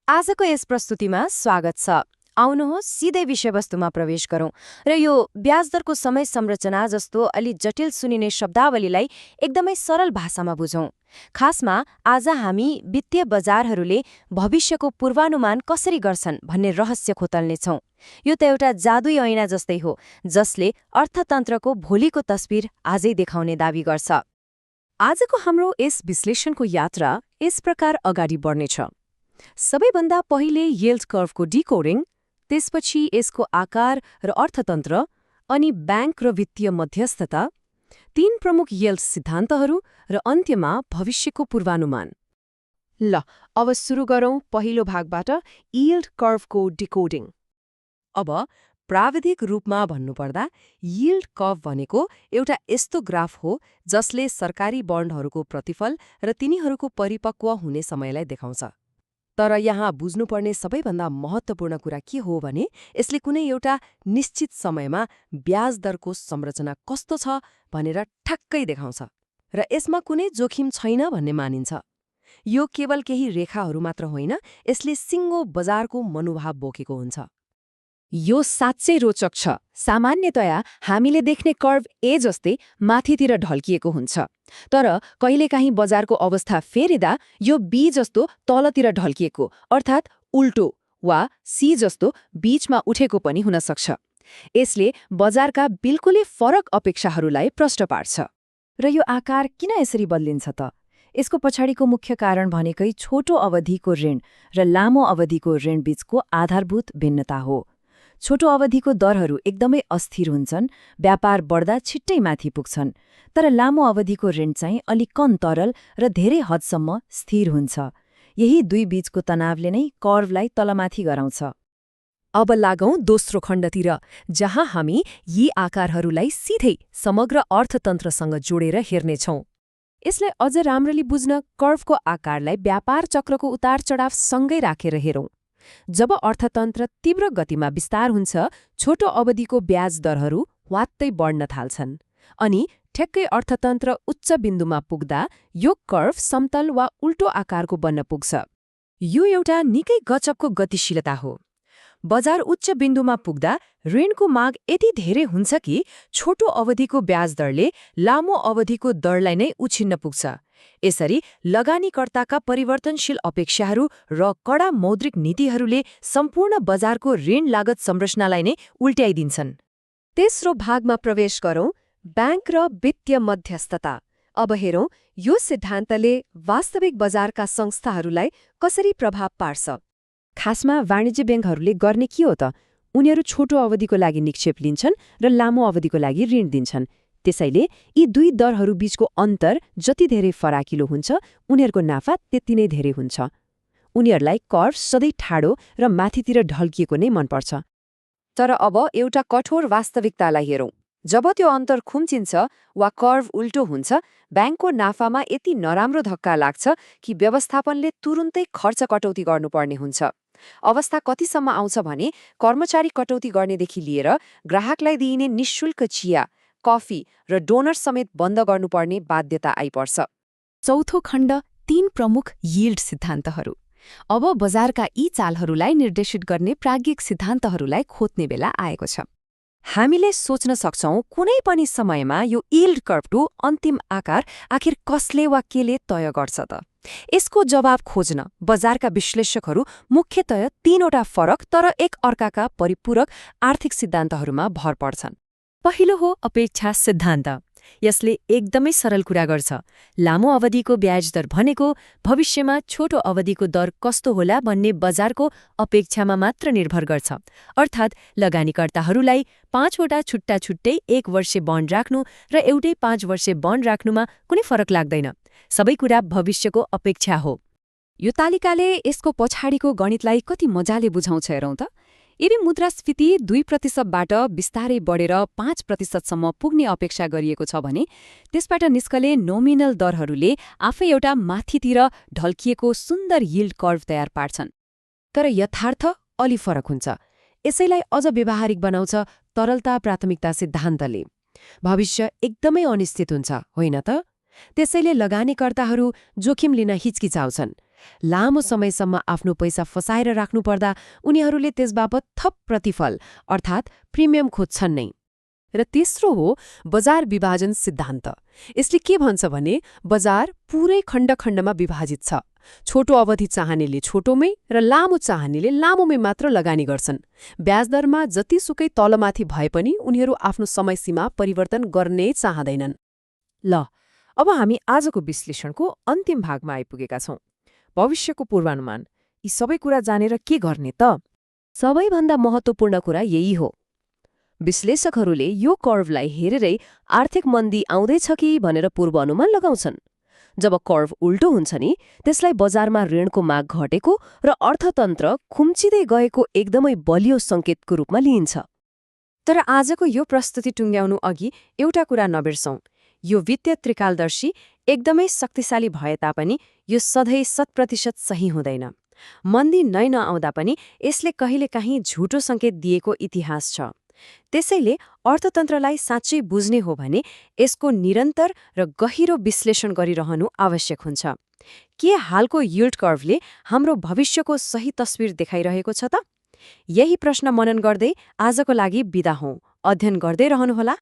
आजको यस प्रस्तुतिमा स्वागत छ। आउनुहोस् सिधै विषयवस्तुमा प्रवेश गरौँ र यो ब्याज दरको समय संरचना जस्तो अलि जटिल सुनिने शब्दावलीलाई एकदमै सरल भाषामा बुझौँ। खासमा आज हामी वित्तीय बजारहरूले भविष्यको पूर्वानुमान कसरी गर्छन् भन्ने रहस्य खोतल्नेछौँ। यो त एउटा जादुई ऐना जस्तै हो जसले अर्थतन्त्रको भोलिको तस्बिर आजै देखाउने दावी गर्छ। आजको हाम्रो यस विश्लेषणको यात्रा यस प्रकार अगाडि बढ्नेछ। सबैभन्दा पहिले यील्ड कर्भको डिकोडिङ, त्यसपछि यसको आकार र अर्थतन्त्र, अनि ब्याङ्क र वित्तीय मध्यस्थता, तीन प्रमुख यील्ड सिद्धान्तहरू र अन्त्यमा भविष्यको पूर्वानुमान। ल अब सुरु गरौँ पहिलो भागबाट, यील्ड कर्भको डिकोडिङ। अब प्राविधिक रूपमा भन्नुपर्दा यील्ड कर्भ भनेको एउटा यस्तो ग्राफ हो जसले सरकारी बन्डहरूको प्रतिफल र तिनीहरूको परिपक्व हुने समयलाई देखाउँछ। तर यहाँ बुझ्नुपर्ने सबैभन्दा महत्त्वपूर्ण कुरा के हो भने यसले कुनै एउटा निश्चित समयमा ब्याज दरको संरचना कस्तो छ भनेर ठ्याक्कै देखाउँछ र यसमा कुनै जोखिम छैन भन्ने मानिन्छ। यो केवल केही रेखाहरू मात्र होइन, यसले सिङ्गो बजारको मनोभाव बोकेको हुन्छ। यो साँच्चै रोचक छ। सामान्यतया हामीले देख्ने कर्भ ए जस्तै माथितिर ढल्किएको हुन्छ, तर कहिलेकाहीँ बजारको अवस्था फेरिँदा यो बी जस्तो तलतिर ढल्किएको अर्थात् उल्टो वा सी जस्तो बीचमा उठेको पनि हुन सक्छ। यसले बजारका बिल्कुलै फरक अपेक्षाहरूलाई प्रष्ट पार्छ। र यो आकार किन यसरी बदलिन्छ त? यसको पछाडिको मुख्य कारण भनेकै छोटो अवधिको ऋण र लामो अवधिको ऋण बीचको आधारभूत भिन्नता हो। छोटो अवधिको दरहरू एकदमै अस्थिर हुन्छन्, व्यापार बढ्दा छिट्टै माथि पुग्छन्, तर लामो अवधिको ऋण चाहिँ अलि कम तरल र धेरै हदसम्म स्थिर हुन्छ। यही दुई बीचको तनावले नै कर्भलाई तलमाथि गराउँछ। अब लागौँ दोस्रो खण्डतिर, जहाँ हामी यी आकारहरूलाई सिधै समग्र अर्थतन्त्रसँग जोडेर हेर्नेछौँ। यसलाई अझ राम्ररी बुझ्न कर्भको आकारलाई व्यापार चक्रको उतार चढाव सँगै राखेर हेरौँ। जब अर्थतन्त्र तीव्र गतिमा विस्तार हुन्छ, छोटो अवधिको ब्याज दरहरू वात्तै बढ्न थाल्छन्, अनि ठ्याक्कै अर्थतन्त्र उच्च बिन्दुमा पुग्दा यो कर्भ समतल वा उल्टो आकारको बन्न पुग्छ। यो एउटा निकै गजबको गतिशीलता हो। बजार उच्च बिन्दुमा पुग्दा ऋणको माग यति धेरै हुन्छ कि छोटो अवधिको ब्याज दरले लामो अवधिको दरलाई नै उछिन्न पुग्छ। यसरी लगानीकर्ताका परिवर्तनशील अपेक्षाहरू र कडा मौद्रिक नीतिहरूले सम्पूर्ण बजारको ऋण लागत संरचनालाई नै उल्ट्याइदिन्छन्। तेस्रो भागमा प्रवेश गरौँ, ब्याङ्क र वित्तीय मध्यस्थता। अब हेरौँ यो सिद्धान्तले वास्तविक बजारका संस्थाहरूलाई कसरी प्रभाव पार्छ। खासमा वाणिज्य ब्याङ्कहरूले गर्ने के हो त? उनीहरू छोटो अवधिको लागि निक्षेप लिन्छन् र लामो अवधिको लागि ऋण दिन्छन्। त्यसैले यी दुई दरहरू बीचको अन्तर जति धेरै फराकिलो हुन्छ, उनीहरूको नाफा त्यति नै धेरै हुन्छ। उनीहरूलाई कर्भ सधैँ ठाडो र माथितिर ढल्किएको नै मनपर्छ। तर अब एउटा कठोर वास्तविकतालाई हेरौँ। जब त्यो अन्तर खुम्चिन्छ वा कर्भ उल्टो हुन्छ, ब्याङ्कको नाफामा यति नराम्रो धक्का लाग्छ कि व्यवस्थापनले तुरुन्तै खर्च कटौती गर्नुपर्ने हुन्छ। अवस्था कतिसम्म आउँछ भने कर्मचारी कटौती गर्नेदेखि लिएर ग्राहकलाई दिइने निःशुल्क चिया, कफी र डोनर समेत बन्द गर्नुपर्ने बाध्यता आइपर्छ। चौथो खण्ड, तीन प्रमुख यील्ड सिद्धान्तहरू। अब बजारका यी चालहरूलाई निर्देशित गर्ने प्राज्ञिक सिद्धान्तहरूलाई खोज्ने बेला आएको छ। हामीले सोच्न सक्छौँ कुनै पनि समयमा यो यील्ड कर्भको अन्तिम आकार आखिर कसले वा केले तय गर्छ त? यसको जवाब खोज्न बजारका विश्लेषकहरू मुख्यतया तीनवटा फरक तर एक अर्काका परिपूरक आर्थिक सिद्धान्तहरूमा भर पर्छन्। पहिलो हो अपेक्षा सिद्धान्त। यसले एकदमै सरल कुरा गर्छ। लामो अवधिको ब्याज दर भनेको भविष्यमा छोटो अवधिको दर कस्तो होला भन्ने बजारको अपेक्षामा मात्र निर्भर गर्छ। अर्थात् लगानीकर्ताहरूलाई 5 वटा छुट्टा छुट्टै 1 वर्षे बन्ड राख्नु र एउटै 5 वर्षे बन्ड राख्नुमा कुनै फरक लाग्दैन। सबै कुरा भविष्यको अपेक्षा हो। यो तालिकाले यसको पछाडिको गणितलाई कति मजाले बुझाउँछ हेरौँ त। यदि मुद्रास्फीति 2%बाट बिस्तारै बढेर 5%सम्म पुग्ने अपेक्षा गरिएको छ भने त्यसबाट निस्कले नोमिनल दरहरूले आफै एउटा माथितिर ढल्किएको सुन्दर यील्ड कर्भ तयार पार्छन्। तर यथार्थ अलि फरक हुन्छ। यसैलाई अझ व्यवहारिक बनाउँछ तरलता प्राथमिकता सिद्धान्तले। भविष्य एकदमै अनिश्चित हुन्छ, होइन त? त्यसैले लगानीकर्ताहरू जोखिम लिन हिचकिचाउँछन्। लामो समयसम्म आफ्नो पैसा फसाएर राख्नुपर्दा उनीहरूले त्यसबापत थप प्रतिफल अर्थात् प्रिमियम खोज्छन् नै। र तेस्रो हो बजार विभाजन सिद्धान्त। यसले के भन्छ भने बजार पूरै खण्ड-खण्डमा विभाजित छ। छोटो अवधि चाहनेले छोटोमै र लामो चाहनेले लामोमै मात्र लगानी गर्छन्। ब्याजदरमा जतिसुकै तलमाथि भए पनि उनीहरू आफ्नो समयसीमा परिवर्तन गर्नै चाहँदैनन्। ल, अब हामी आजको विश्लेषणको अन्तिम भागमा आइपुगेका छौं। भविष्यको पूर्वानुमान। यी सबै कुरा जानेर के गर्ने त? सबैभन्दा महत्त्वपूर्ण कुरा यही हो। विश्लेषकहरूले यो कर्भलाई हेरेरै आर्थिक मन्दी आउँदैछ कि भनेर पूर्वानुमान लगाउँछन्। जब कर्भ उल्टो हुन्छ नि, त्यसलाई बजारमा ऋणको माग घटेको र अर्थतन्त्र खुम्चिँदै गएको एकदमै बलियो सङ्केतको रूपमा लिइन्छ। तर आजको यो प्रस्तुति टुङ्ग्याउनु अघि एउटा कुरा नबिर्सौं। यो वित्तीय त्रिकालदर्शी एकदमै शक्तिशाली भए तापनि यो सधैँ 100% सही हुँदैन। मन्दी नै नआउँदा पनि यसले कहिलेकाहीँ झुटो सङ्केत दिएको इतिहास छ। त्यसैले अर्थतन्त्रलाई साँच्चै बुझ्ने हो भने यसको निरन्तर र गहिरो विश्लेषण गरिरहनु आवश्यक हुन्छ। के हालको यील्ड कर्भले हाम्रो भविष्यको सही तस्बिर देखाइरहेको छ त? यही प्रश्न मनन गर्दै आजको लागि बिदा हौं। अध्ययन गर्दै रहनुहोला।